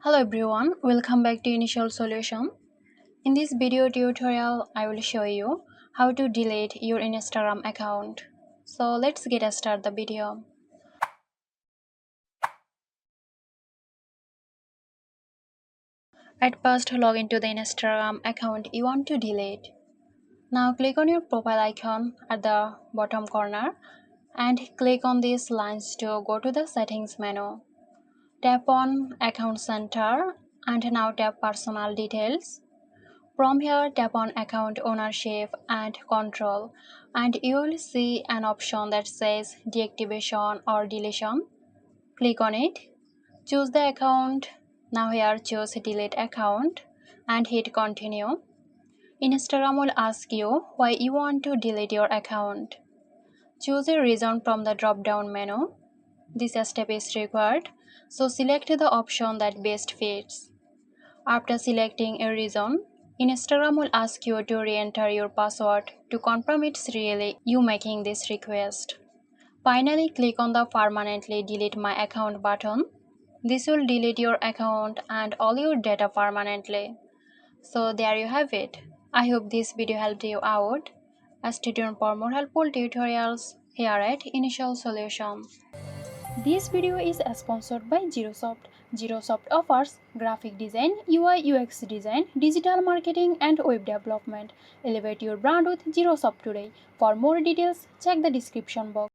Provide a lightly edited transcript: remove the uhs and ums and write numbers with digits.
Hello everyone, welcome back to Initial Solution. In this video tutorial, I will show you how to delete your Instagram account. So let's get started the video. At first, log into the Instagram account you want to delete. Now click on your profile icon at the bottom corner and click on these lines to go to the settings menu. Tap on Account Center and now tap Personal Details. From here, tap on Account Ownership and Control and you will see an option that says Deactivation or Deletion. Click on it. Choose the account. Now here choose Delete Account and hit Continue. Instagram will ask you why you want to delete your account. Choose a reason from the drop-down menu. This step is required, so select the option that best fits. After selecting a reason, Instagram will ask you to re-enter your password to confirm it's really you making this request. Finally, click on the Permanently Delete My Account button. This will delete your account and all your data permanently. So there you have it. I hope this video helped you out. Stay tuned for more helpful tutorials here at Initial Solution. This video is sponsored by Girosoft. Girosoft offers graphic design, UI UX design, digital marketing and web development. Elevate your brand with Girosoft today. For more details, check the description box.